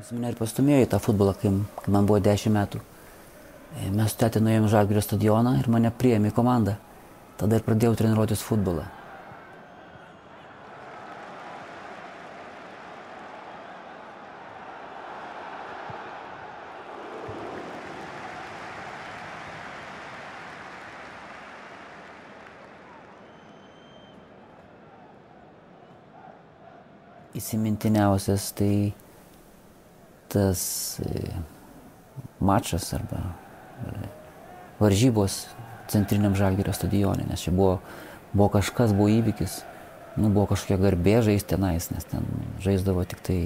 Jis mane ir pastumėjo į tą futbolą, kai man buvo 10 metų. Mes su tėte nuėjome į Žalgirio stadioną ir mane priėmė į komandą. Tada ir pradėjau treniruotis futbolą. Įsimintiniausias tai tas mačas arba varžybos centriniam Žalgirio stadione, nes čia buvo kažkas, buvo įvykis, buvo kažkokia garbė žaisti tenais, nes ten žaisdavo tik tai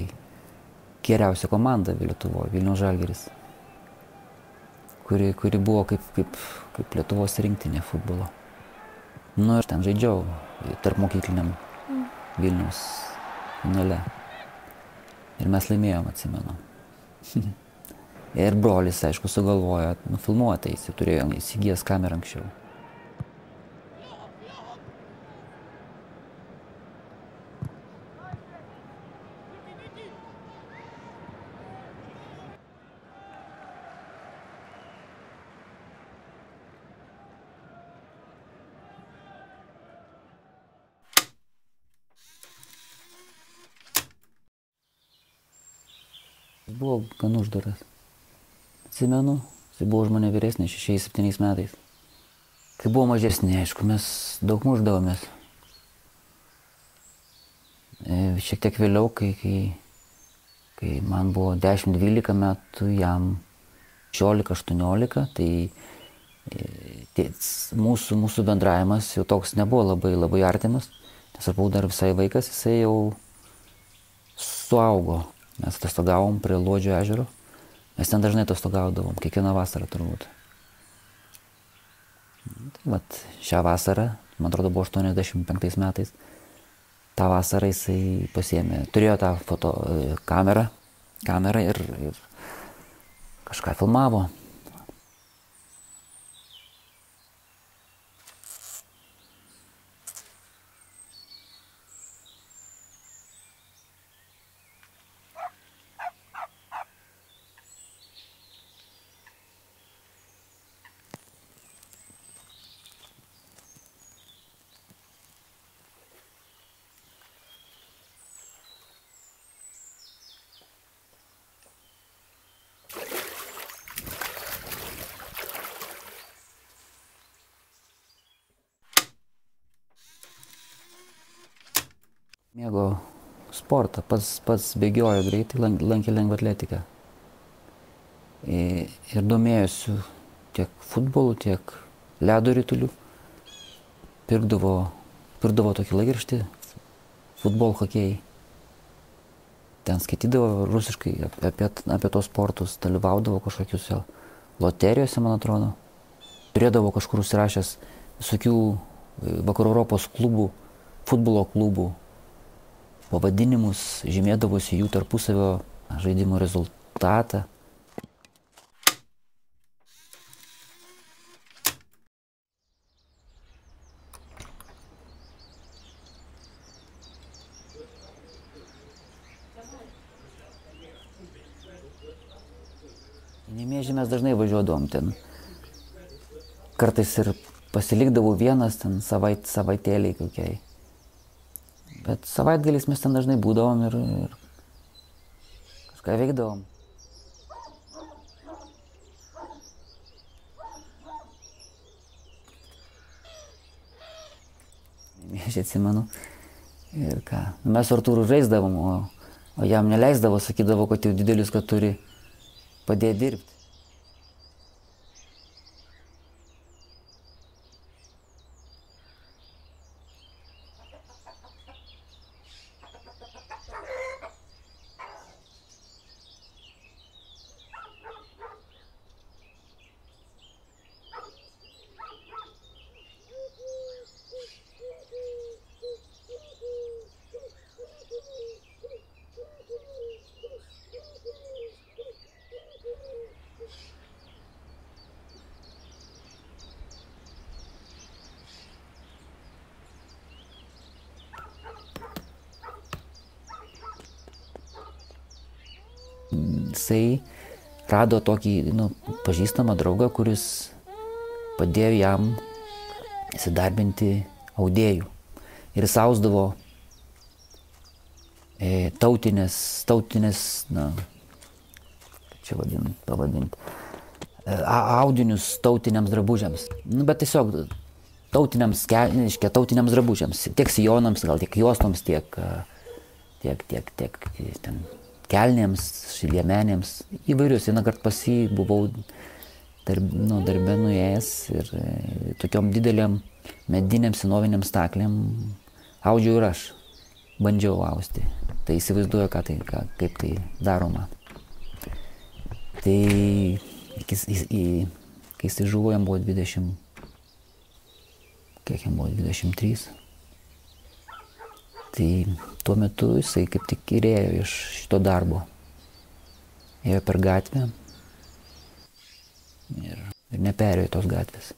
geriausia komanda Lietuvoje, Vilniaus Žalgiris, kuri buvo kaip Lietuvos rinktinė futbolo. Ir ten žaidžiau tarp mokykliniam Vilniaus finale. Ir mes laimėjom, atsimenu. Ir brolis, aišku, sugalvojo nufilmuoti, jis turėjo įsigijęs kamerą anksčiau. Jis buvo gan uždaras. Atsimenu, jis buvo už mane vyresnis, 6-7 metais. Kai buvo mažesni, aišku, mes daug mušdavomės. Šiek tiek vėliau, kai man buvo 10-12 metų, jam 16-18, tai mūsų bendravimas jau toks nebuvo labai artimas. Nes aš buvau dar visai vaikas, jisai jau suaugo. Mes atostogavom prie Luodžio ežero. Mes ten dažnai atostogaudavom, kiekvieną vasarą turbūt. Tai vat šią vasarą, man atrodo, buvo 85 metais, tą vasarą jisai pasiėmė, turėjo tą kamerą ir kažką filmavo. Mėgo sportą, pats bėgiojo greitai, lankė lengvą atletiką. Ir domėjosi tiek futbolu, tiek ledo rituliu. Pirkdavo tokį laikraštį, futbol hokėjai. Ten skaitydavo rusiškai apie tos sportus, dalyvaudavo kažkokiuose loterijose, man atrodo. Turėdavo kažkur užsirašęs visokių vakarų Europos klubų, futbolo klubų pavadinimus, žymėdavosi jų tarpusavio žaidimo rezultatą. Į Nemėžį mes dažnai važiuodavom ten. Kartais ir pasilikdavau vienas ten savaitėliai kokiai. Bet savaitgaliais mes ten dažnai būdavom ir kažką veikdavom. Aš atsimenu. Ir ką, mes su Artūru žaisdavom, o jam neleisdavo, sakydavo, kad jau didelis, kad turi padėti dirbti. jisai rado tokį pažįstamą draugą, kuris padėjo jam įsidarbinti audėjų. Ir jis ausdavo tautinės, kaip čia pavadinti, audinius tautiniams drabužiams. Bet tiesiog tautiniams drabužiams, tiek sijonams, gal tiek juostoms, tiek ten kelnėms, liemenėms, įvairius. Vieną kartą pas jį buvau darbe nuėjęs ir tokiom dideliam mediniam senoviniam staklėm audžiau ir aš. Bandžiau austi. Tai įsivaizduoju, kaip tai daroma. Tai kai jisai žuvo, jam buvo 20, kiek jam buvo, 23. Tai tuo metu jisai kaip tik ir ėjo iš šito darbo. Ėjo per gatvę ir neperėjo tos gatvės.